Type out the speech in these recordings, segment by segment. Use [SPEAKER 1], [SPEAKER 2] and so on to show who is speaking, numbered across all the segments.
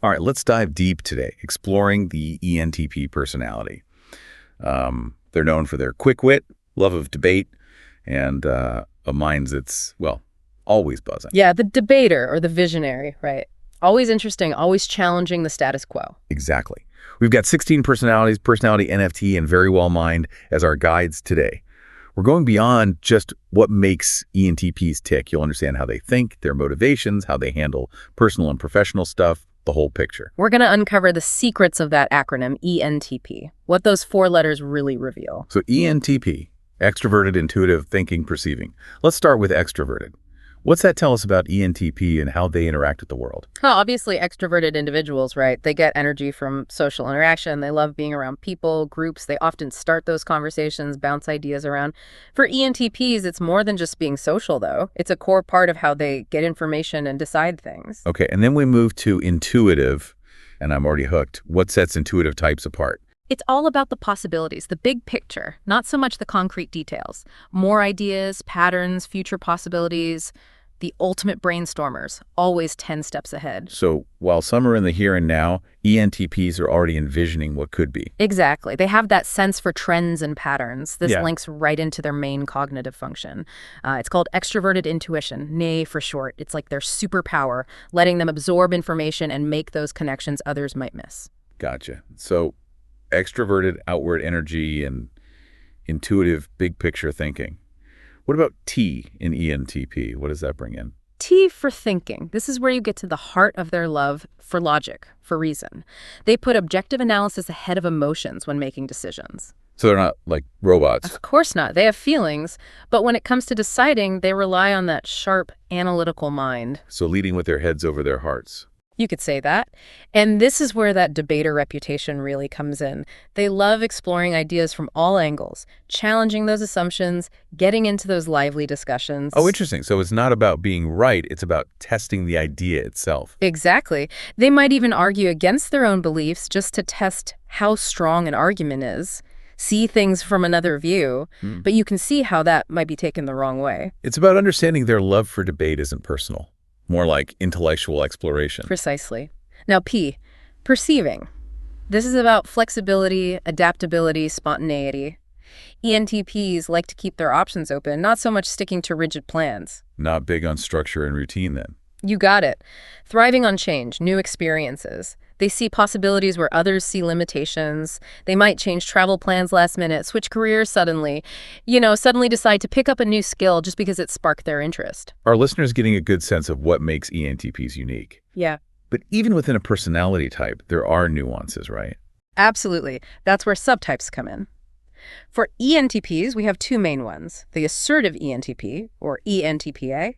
[SPEAKER 1] All right, let's dive deep today, exploring the ENTP personality. They're known for their quick wit, love of debate, and a mind that's, well, always buzzing.
[SPEAKER 2] Yeah, the debater or the visionary, right? Always interesting, always challenging the status quo.
[SPEAKER 1] Exactly. We've got 16 personalities, personality, NFT, and very well mind as our guides today. We're going beyond just what makes ENTPs tick. You'll understand how they think, their motivations, how they handle personal and professional stuff, the whole picture.
[SPEAKER 2] We're going to uncover the secrets of that acronym, ENTP, what those four letters really reveal.
[SPEAKER 1] So ENTP, extroverted, intuitive, thinking, perceiving. Let's start with extroverted. What's that tell us about ENTP and how they interact with the world?
[SPEAKER 2] Well, obviously, extroverted individuals, right? They get energy from social interaction. They love being around people, groups. They often start those conversations, bounce ideas around. For ENTPs, it's more than just being social, though. It's a core part of how they get information and decide things.
[SPEAKER 1] Okay, and then we move to intuitive, and I'm already hooked. What sets intuitive types apart?
[SPEAKER 2] It's all about the possibilities, the big picture, not so much the concrete details. More ideas, patterns, future possibilities. The ultimate brainstormers, always 10 steps ahead.
[SPEAKER 1] So while some are in the here and now, ENTPs are already envisioning what could be.
[SPEAKER 2] Exactly. They have that sense for trends and patterns. This
[SPEAKER 1] Yeah.
[SPEAKER 2] links right into their main cognitive function. It's called extroverted intuition, NAI for short. It's like their superpower, letting them absorb information and make those connections others might miss.
[SPEAKER 1] Gotcha. So extroverted outward energy and intuitive big picture thinking. What about T in ENTP? What does that bring in?
[SPEAKER 2] T for thinking. This is where you get to the heart of their love for logic, for reason. They put objective analysis ahead of emotions when making decisions.
[SPEAKER 1] So they're not like robots.
[SPEAKER 2] Of course not. They have feelings, but when it comes to deciding, they rely on that sharp, analytical mind.
[SPEAKER 1] So leading with their heads over their hearts.
[SPEAKER 2] You could say that. And this is where that debater reputation really comes in. They love exploring ideas from all angles, challenging those assumptions, getting into those lively discussions.
[SPEAKER 1] Oh, interesting. So it's not about being right. It's about testing the idea itself.
[SPEAKER 2] Exactly. They might even argue against their own beliefs just to test how strong an argument is, see things from another view, but you can see how that might be taken the wrong way.
[SPEAKER 1] It's about understanding their love for debate isn't personal, more like intellectual exploration.
[SPEAKER 2] Precisely. Now, P, perceiving. This is about flexibility, adaptability, spontaneity. ENTPs like to keep their options open, not so much sticking to rigid plans.
[SPEAKER 1] Not big on structure and routine then.
[SPEAKER 2] You got it. Thriving on change, new experiences. They see possibilities where others see limitations. They might change travel plans last minute, switch careers suddenly, suddenly decide to pick up a new skill just because it sparked their interest.
[SPEAKER 1] Our listeners getting a good sense of what makes ENTPs unique.
[SPEAKER 2] Yeah,
[SPEAKER 1] But even within a personality type, there are nuances, right?
[SPEAKER 2] absolutely. That's where subtypes come in. For ENTPs, we have two main ones, the assertive ENTP, or ENTPA,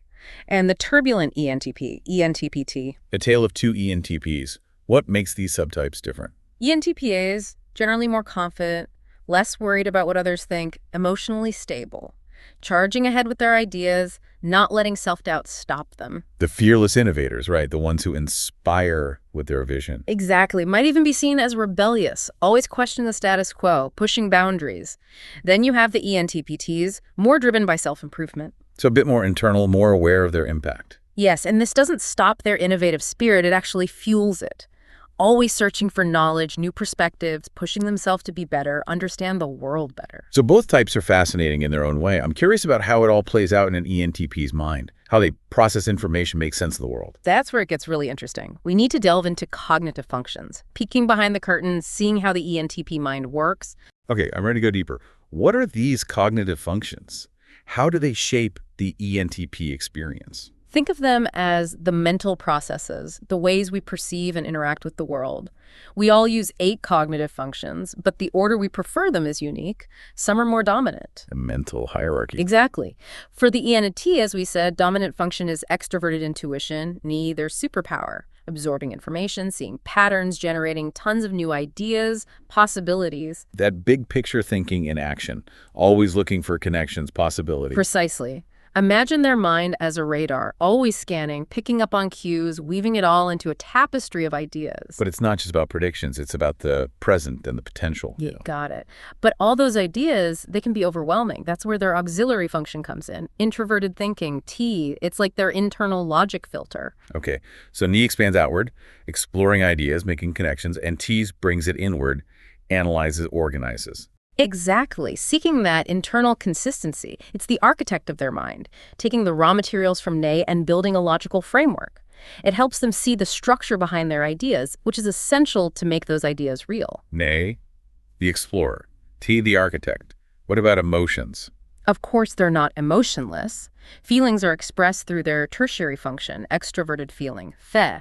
[SPEAKER 2] and the turbulent ENTP, ENTPT.
[SPEAKER 1] A tale of two ENTPs. What makes these subtypes different?
[SPEAKER 2] ENTPAs, generally more confident, less worried about what others think, emotionally stable, charging ahead with their ideas, not letting self-doubt stop them.
[SPEAKER 1] The fearless innovators, right? The ones who inspire with their vision.
[SPEAKER 2] Exactly. Might even be seen as rebellious, always question the status quo, pushing boundaries. Then you have the ENTPTs, more driven by self-improvement.
[SPEAKER 1] So a bit more internal, more aware of their impact.
[SPEAKER 2] Yes, and this doesn't stop their innovative spirit, it actually fuels it. Always searching for knowledge, new perspectives, pushing themselves to be better, understand the world better.
[SPEAKER 1] So both types are fascinating in their own way. I'm curious about how it all plays out in an ENTP's mind, how they process information, make sense of the world.
[SPEAKER 2] That's where it gets really interesting. We need to delve into cognitive functions, peeking behind the curtain, seeing how the ENTP mind works.
[SPEAKER 1] Okay, I'm ready to go deeper. What are these cognitive functions? How do they shape the ENTP experience?
[SPEAKER 2] Think of them as the mental processes, the ways we perceive and interact with the world. We all use 8 cognitive functions, but the order we prefer them is unique. Some are more dominant.
[SPEAKER 1] A mental hierarchy.
[SPEAKER 2] Exactly. For the ENT, as we said, dominant function is extroverted intuition, NE, their superpower, absorbing information, seeing patterns, generating tons of new ideas, possibilities.
[SPEAKER 1] That big picture thinking in action, always looking for connections, possibilities.
[SPEAKER 2] Precisely. Imagine their mind as a radar, always scanning, picking up on cues, weaving it all into a tapestry of ideas.
[SPEAKER 1] But it's not just about predictions. It's about the present and the potential.
[SPEAKER 2] You got it. But all those ideas, they can be overwhelming. That's where their auxiliary function comes in. Introverted thinking, T, it's like their internal logic filter.
[SPEAKER 1] Okay, so Ni expands outward, exploring ideas, making connections, and T's brings it inward, analyzes, organizes.
[SPEAKER 2] Exactly. Seeking that internal consistency. It's the architect of their mind, taking the raw materials from Ney and building a logical framework. It helps them see the structure behind their ideas, which is essential to make those ideas real.
[SPEAKER 1] Ney, the explorer. T, the architect. What about emotions?
[SPEAKER 2] Of course, they're not emotionless. Feelings are expressed through their tertiary function, extroverted feeling, Fe.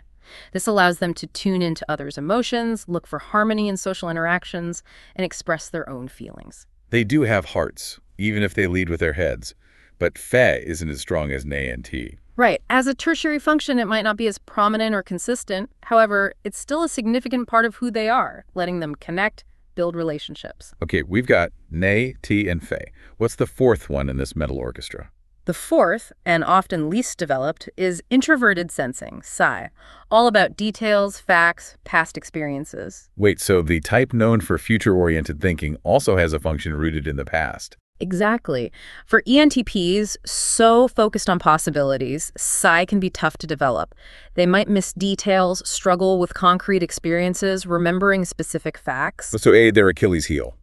[SPEAKER 2] This allows them to tune into others' emotions, look for harmony in social interactions, and express their own feelings.
[SPEAKER 1] They do have hearts, even if they lead with their heads. But Fe isn't as strong as Ney and T.
[SPEAKER 2] Right. As a tertiary function, it might not be as prominent or consistent. However, it's still a significant part of who they are, letting them connect, build relationships.
[SPEAKER 1] Okay, we've got Ney, T, and Fe. What's the fourth one in this metal orchestra?
[SPEAKER 2] The fourth, and often least developed, is introverted sensing, Psi, all about details, facts, past experiences.
[SPEAKER 1] Wait, so the type known for future-oriented thinking also has a function rooted in the past.
[SPEAKER 2] Exactly. For ENTPs, so focused on possibilities, Psi can be tough to develop. They might miss details, struggle with concrete experiences, remembering specific facts.
[SPEAKER 1] So A, their Achilles heel,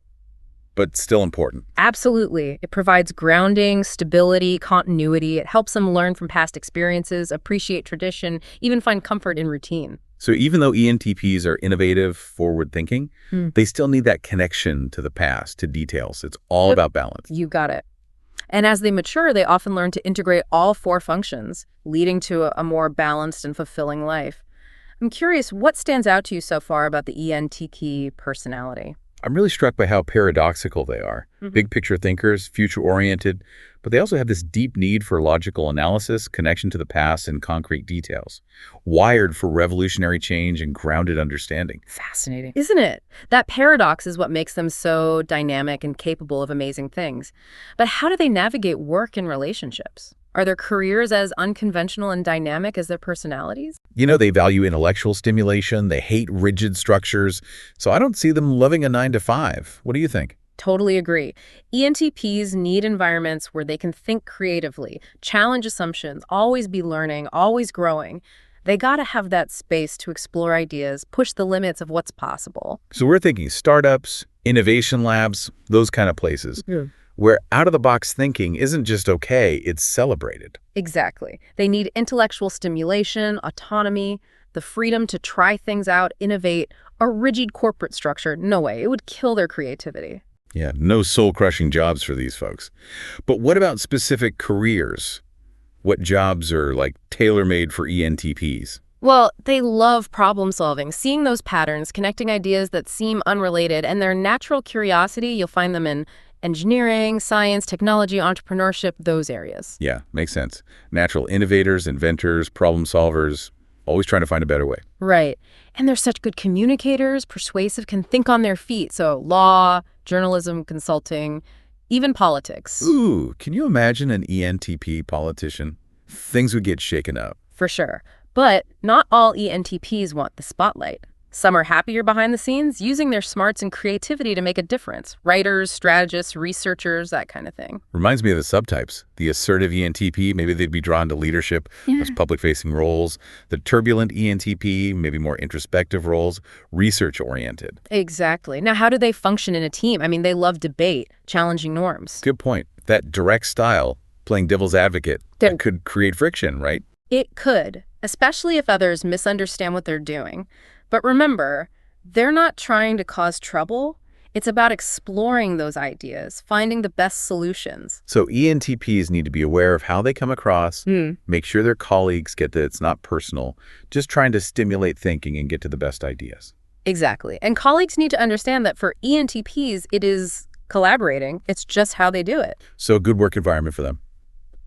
[SPEAKER 1] but still important.
[SPEAKER 2] Absolutely. It provides grounding, stability, continuity. It helps them learn from past experiences, appreciate tradition, even find comfort in routine.
[SPEAKER 1] So even though ENTPs are innovative, forward-thinking, they still need that connection to the past, to details. It's all about balance.
[SPEAKER 2] You got it. And as they mature, they often learn to integrate all four functions, leading to a more balanced and fulfilling life. I'm curious, what stands out to you so far about the ENTP personality?
[SPEAKER 1] I'm really struck by how paradoxical they are. Big picture thinkers, future-oriented, but they also have this deep need for logical analysis, connection to the past, and concrete details. Wired for revolutionary change and grounded understanding.
[SPEAKER 2] Fascinating. Isn't it? That paradox is what makes them so dynamic and capable of amazing things. But how do they navigate work and relationships? Are their careers as unconventional and dynamic as their personalities?
[SPEAKER 1] You know, they value intellectual stimulation, they hate rigid structures, so I don't see them loving a 9 to 5. What do you think?
[SPEAKER 2] Totally agree. ENTPs need environments where they can think creatively, challenge assumptions, always be learning, always growing. They gotta have that space to explore ideas, push the limits of what's possible.
[SPEAKER 1] So we're thinking startups, innovation labs, those kind of places, where out-of-the-box thinking isn't just okay, it's celebrated.
[SPEAKER 2] Exactly. They need intellectual stimulation, autonomy, the freedom to try things out, innovate. A rigid corporate structure, no way. It would kill their creativity.
[SPEAKER 1] Yeah, no soul-crushing jobs for these folks. But what about specific careers? What jobs are like tailor-made for ENTPs?
[SPEAKER 2] Well, they love problem solving, seeing those patterns, connecting ideas that seem unrelated, and their natural curiosity, you'll find them in engineering, science, technology, entrepreneurship, those areas.
[SPEAKER 1] Yeah, makes sense. Natural innovators, inventors, problem solvers, always trying to find a better way.
[SPEAKER 2] Right. And they're such good communicators, persuasive, can think on their feet. So law, journalism, consulting, even politics.
[SPEAKER 1] Ooh, can you imagine an ENTP politician? Things would get shaken up.
[SPEAKER 2] For sure. But not all ENTPs want the spotlight. Some are happier behind the scenes, using their smarts and creativity to make a difference. Writers, strategists, researchers, that kind of thing.
[SPEAKER 1] Reminds me of the subtypes. The assertive ENTP, maybe they'd be drawn to leadership, those public-facing roles. The turbulent ENTP, maybe more introspective roles, research-oriented.
[SPEAKER 2] Exactly. Now, how do they function in a team? I mean, they love debate, challenging norms.
[SPEAKER 1] Good point. That direct style, playing devil's advocate, that could create friction, right?
[SPEAKER 2] It could, especially if others misunderstand what they're doing. But remember, they're not trying to cause trouble. It's about exploring those ideas, finding the best solutions.
[SPEAKER 1] So ENTPs need to be aware of how they come across, make sure their colleagues get that it's not personal, just trying to stimulate thinking and get to the best ideas.
[SPEAKER 2] Exactly. And colleagues need to understand that for ENTPs, it is collaborating. It's just how they do it.
[SPEAKER 1] So a good work environment for them.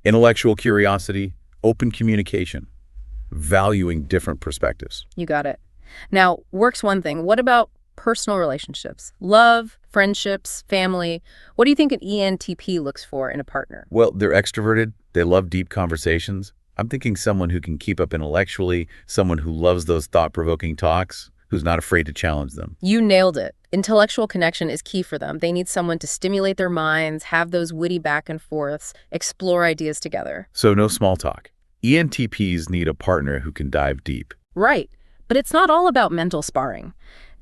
[SPEAKER 1] Intellectual curiosity, open communication, valuing different perspectives.
[SPEAKER 2] You got it. Now, work's one thing. What about personal relationships? Love, friendships, family. What do you think an ENTP looks for in a partner?
[SPEAKER 1] Well, they're extroverted, They love deep conversations. I'm thinking someone who can keep up intellectually, someone who loves those thought-provoking talks, who's not afraid to challenge them.
[SPEAKER 2] You nailed it. Intellectual connection is key for them. They need someone to stimulate their minds, have those witty back and forths, explore ideas together.
[SPEAKER 1] So no small talk. ENTPs need a partner who can dive deep.
[SPEAKER 2] Right. But it's not all about mental sparring.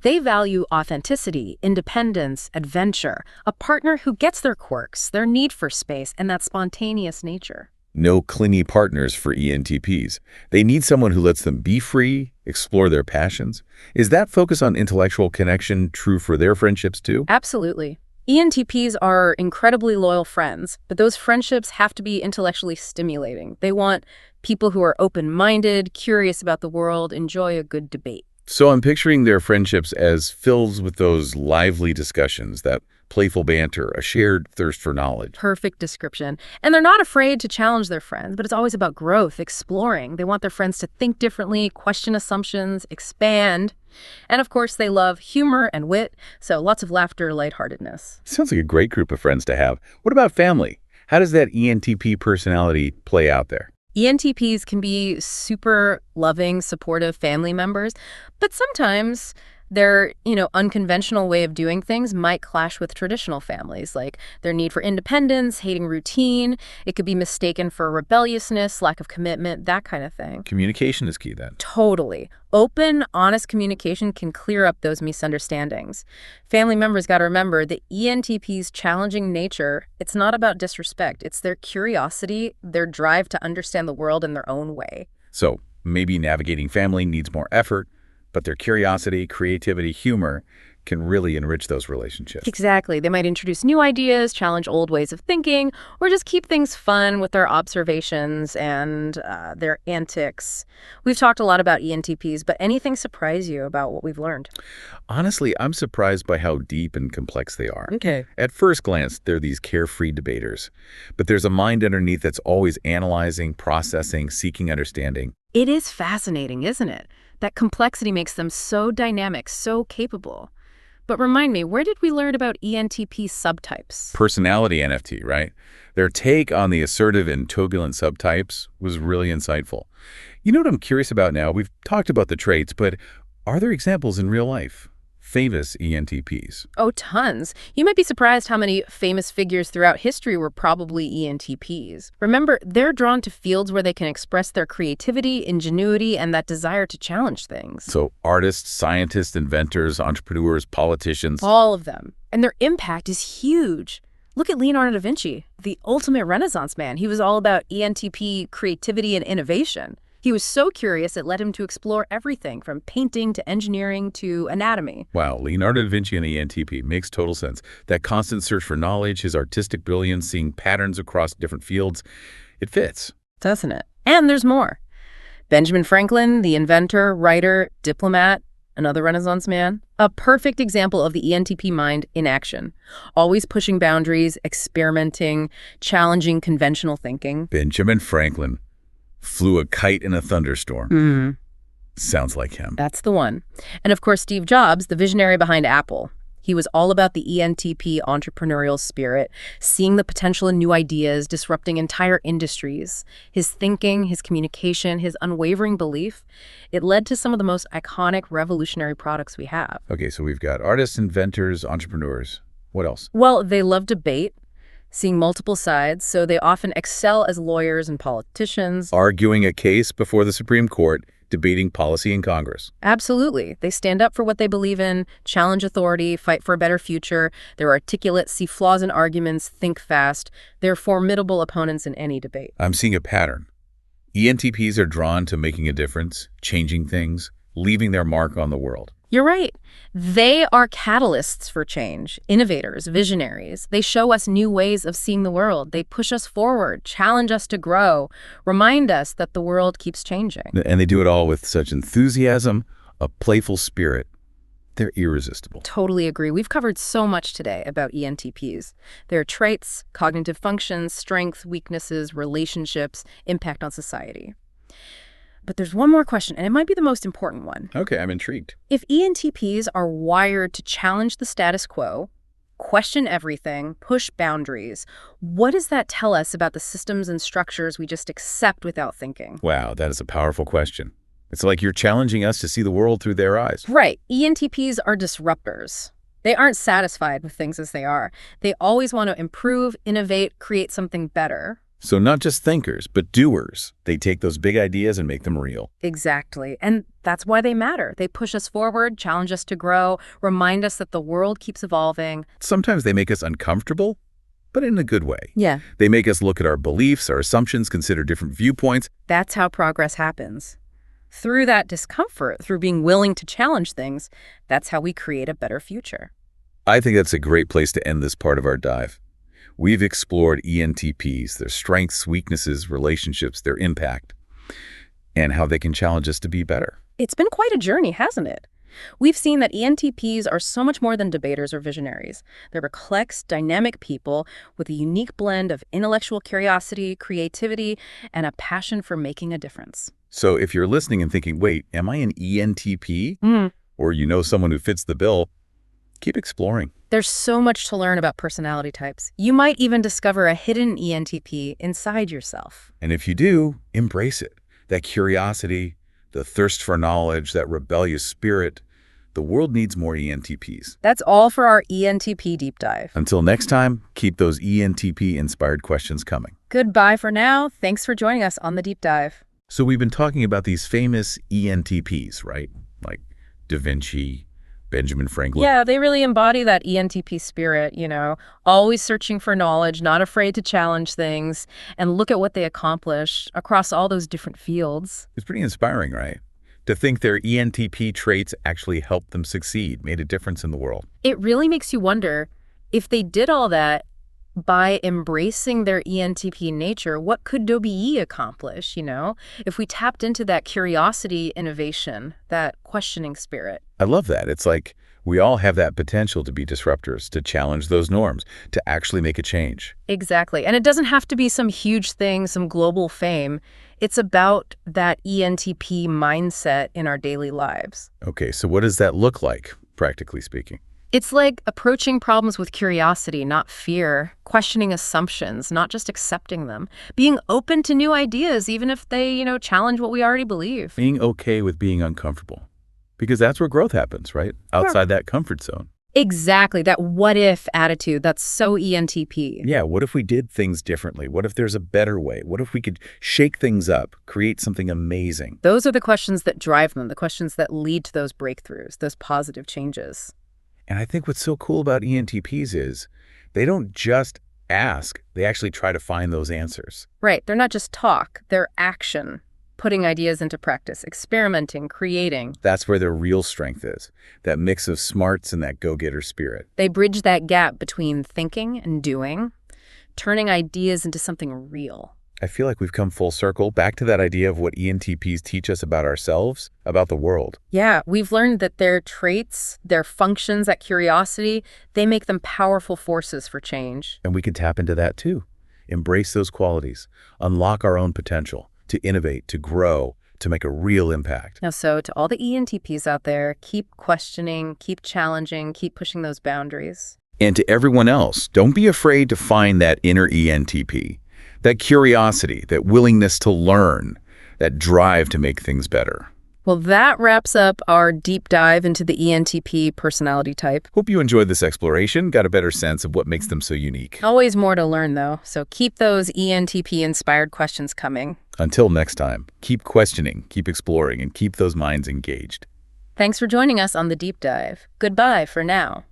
[SPEAKER 2] They value authenticity, independence, adventure, a partner who gets their quirks, their need for space, and that spontaneous nature.
[SPEAKER 1] No clingy partners for ENTPs. They need someone who lets them be free, explore their passions. Is that focus on intellectual connection true for their friendships too?
[SPEAKER 2] Absolutely. ENTPs are incredibly loyal friends, but those friendships have to be intellectually stimulating. They want people who are open-minded, curious about the world, enjoy a good debate.
[SPEAKER 1] So I'm picturing their friendships as filled with those lively discussions, that playful banter, a shared thirst for knowledge.
[SPEAKER 2] Perfect description. And they're not afraid to challenge their friends, but it's always about growth, exploring. They want their friends to think differently, question assumptions, expand. And of course, they love humor and wit, so lots of laughter, lightheartedness.
[SPEAKER 1] Sounds like a great group of friends to have. What about family? How does that ENTP personality play out there?
[SPEAKER 2] ENTPs can be super loving, supportive family members, but sometimes their, unconventional way of doing things might clash with traditional families, like their need for independence, hating routine. It could be mistaken for rebelliousness, lack of commitment, that kind of thing.
[SPEAKER 1] Communication is key then.
[SPEAKER 2] Totally. Open, honest communication can clear up those misunderstandings. Family members got to remember the ENTP's challenging nature, it's not about disrespect. It's their curiosity, their drive to understand the world in their own way.
[SPEAKER 1] So maybe navigating family needs more effort, but their curiosity, creativity, humor can really enrich those relationships.
[SPEAKER 2] Exactly. They might introduce new ideas, challenge old ways of thinking, or just keep things fun with their observations and their antics. We've talked a lot about ENTPs, but anything surprise you about what we've learned?
[SPEAKER 1] Honestly, I'm surprised by how deep and complex they are.
[SPEAKER 2] Okay.
[SPEAKER 1] At first glance, they're these carefree debaters, but there's a mind underneath that's always analyzing, processing, seeking understanding.
[SPEAKER 2] It is fascinating, isn't it? That complexity makes them so dynamic, so capable. But remind me, where did we learn about ENTP subtypes?
[SPEAKER 1] Personality NFT, right? Their take on the assertive and turbulent subtypes was really insightful. You know what I'm curious about now? We've talked about the traits, but are there examples in real life? Famous ENTPs.
[SPEAKER 2] Oh, tons. You might be surprised how many famous figures throughout history were probably ENTPs. Remember, they're drawn to fields where they can express their creativity, ingenuity, and that desire to challenge things.
[SPEAKER 1] So artists, scientists, inventors, entrepreneurs, politicians.
[SPEAKER 2] All of them. And their impact is huge. Look at Leonardo da Vinci, the ultimate Renaissance man. He was all about ENTP creativity and innovation. He was so curious it led him to explore everything from painting to engineering to anatomy.
[SPEAKER 1] Wow, Leonardo da Vinci and the ENTP makes total sense. That constant search for knowledge, his artistic brilliance, seeing patterns across different fields, it fits.
[SPEAKER 2] Doesn't it? And there's more. Benjamin Franklin, the inventor, writer, diplomat, another Renaissance man. A perfect example of the ENTP mind in action. Always pushing boundaries, experimenting, challenging conventional thinking.
[SPEAKER 1] Benjamin Franklin flew a kite in a thunderstorm. Sounds like him.
[SPEAKER 2] That's the one. And of course, Steve Jobs, the visionary behind Apple. He was all about the ENTP entrepreneurial spirit, seeing the potential in new ideas, disrupting entire industries. His thinking, his communication, his unwavering belief, it led to some of the most iconic revolutionary products we have.
[SPEAKER 1] Okay, so we've got artists, inventors, entrepreneurs. What else?
[SPEAKER 2] Well, they love debate, seeing multiple sides, so they often excel as lawyers and politicians.
[SPEAKER 1] Arguing a case before the Supreme Court, debating policy in Congress.
[SPEAKER 2] Absolutely. They stand up for what they believe in, challenge authority, fight for a better future. They're articulate, see flaws in arguments, think fast. They're formidable opponents in any debate.
[SPEAKER 1] I'm seeing a pattern. ENTPs are drawn to making a difference, changing things, leaving their mark on the world.
[SPEAKER 2] You're right. They are catalysts for change, innovators, visionaries. They show us new ways of seeing the world. They push us forward, challenge us to grow, remind us that the world keeps changing.
[SPEAKER 1] And they do it all with such enthusiasm, a playful spirit. They're irresistible.
[SPEAKER 2] Totally agree. We've covered so much today about ENTPs. Their traits, cognitive functions, strengths, weaknesses, relationships, impact on society. But there's one more question, and it might be the most important one.
[SPEAKER 1] Okay, I'm intrigued.
[SPEAKER 2] If ENTPs are wired to challenge the status quo, Question everything, push boundaries. What does that tell us about the systems and structures we just accept without thinking?
[SPEAKER 1] Wow, that is a powerful question. It's like you're challenging us to see the world through their eyes.
[SPEAKER 2] Right. ENTPs are disruptors. They aren't satisfied with things as they are. They always want to improve, innovate, create something better.
[SPEAKER 1] So not just thinkers, but doers. They take those big ideas and make them real.
[SPEAKER 2] Exactly. And that's why they matter. They push us forward, challenge us to grow, remind us that the world keeps evolving.
[SPEAKER 1] Sometimes they make us uncomfortable, but in a good way.
[SPEAKER 2] Yeah.
[SPEAKER 1] They make us look at our beliefs, our assumptions, consider different viewpoints.
[SPEAKER 2] That's how progress happens. Through that discomfort, through being willing to challenge things, that's how we create a better future.
[SPEAKER 1] I think that's a great place to end this part of our dive. We've explored ENTPs, their strengths, weaknesses, relationships, their impact, and how they can challenge us to be better.
[SPEAKER 2] It's been quite a journey, hasn't it? We've seen that ENTPs are so much more than debaters or visionaries. They're complex, dynamic people with a unique blend of intellectual curiosity, creativity, and a passion for making a difference.
[SPEAKER 1] So if you're listening and thinking, wait, am I an ENTP? Or you know someone who fits the bill, keep exploring.
[SPEAKER 2] There's so much to learn about personality types. You might even discover a hidden ENTP inside yourself.
[SPEAKER 1] And if you do, embrace it. That curiosity, the thirst for knowledge, that rebellious spirit. The world needs more ENTPs.
[SPEAKER 2] That's all for our ENTP deep dive.
[SPEAKER 1] Until next time, keep those ENTP-inspired questions coming.
[SPEAKER 2] Goodbye for now. Thanks for joining us on the deep dive.
[SPEAKER 1] So we've been talking about these famous ENTPs, right? Like Da Vinci, Benjamin Franklin.
[SPEAKER 2] Yeah, they really embody that ENTP spirit, always searching for knowledge, not afraid to challenge things, and look at what they accomplished across all those different fields.
[SPEAKER 1] It's pretty inspiring, right? To think their ENTP traits actually helped them succeed, made a difference in the world.
[SPEAKER 2] It really makes you wonder, if they did all that by embracing their ENTP nature, what could WE accomplish, if we tapped into that curiosity, innovation, that questioning spirit?
[SPEAKER 1] I love that. It's like we all have that potential to be disruptors, to challenge those norms, to actually make a change.
[SPEAKER 2] Exactly. And it doesn't have to be some huge thing, some global fame. It's about that ENTP mindset in our daily lives.
[SPEAKER 1] Okay, so what does that look like, practically speaking?
[SPEAKER 2] It's like approaching problems with curiosity, not fear, questioning assumptions, not just accepting them, being open to new ideas, even if they, challenge what we already believe.
[SPEAKER 1] Being okay with being uncomfortable. Because that's where growth happens, right? Outside that comfort zone.
[SPEAKER 2] Exactly. That what-if attitude, that's so ENTP.
[SPEAKER 1] Yeah, what if we did things differently? What if there's a better way? What if we could shake things up, create something amazing?
[SPEAKER 2] Those are the questions that drive them, the questions that lead to those breakthroughs, those positive changes.
[SPEAKER 1] And I think what's so cool about ENTPs is they don't just ask, they actually try to find those answers.
[SPEAKER 2] Right. They're not just talk, they're action, putting ideas into practice, experimenting, creating.
[SPEAKER 1] That's where their real strength is, that mix of smarts and that go-getter spirit.
[SPEAKER 2] They bridge that gap between thinking and doing, turning ideas into something real.
[SPEAKER 1] I feel like we've come full circle back to that idea of what ENTPs teach us about ourselves, about the world.
[SPEAKER 2] Yeah, we've learned that their traits, their functions, that curiosity, they make them powerful forces for change.
[SPEAKER 1] And we can tap into that too. Embrace those qualities, unlock our own potential, to innovate, to grow, to make a real impact.
[SPEAKER 2] Now, so to all the ENTPs out there, keep questioning, keep challenging, keep pushing those boundaries.
[SPEAKER 1] And to everyone else, don't be afraid to find that inner ENTP. That curiosity, that willingness to learn, that drive to make things better.
[SPEAKER 2] Well, that wraps up our deep dive into the ENTP personality type.
[SPEAKER 1] Hope you enjoyed this exploration, got a better sense of what makes them so unique.
[SPEAKER 2] Always more to learn, though, so keep those ENTP-inspired questions coming.
[SPEAKER 1] Until next time, keep questioning, keep exploring, and keep those minds engaged.
[SPEAKER 2] Thanks for joining us on the deep dive. Goodbye for now.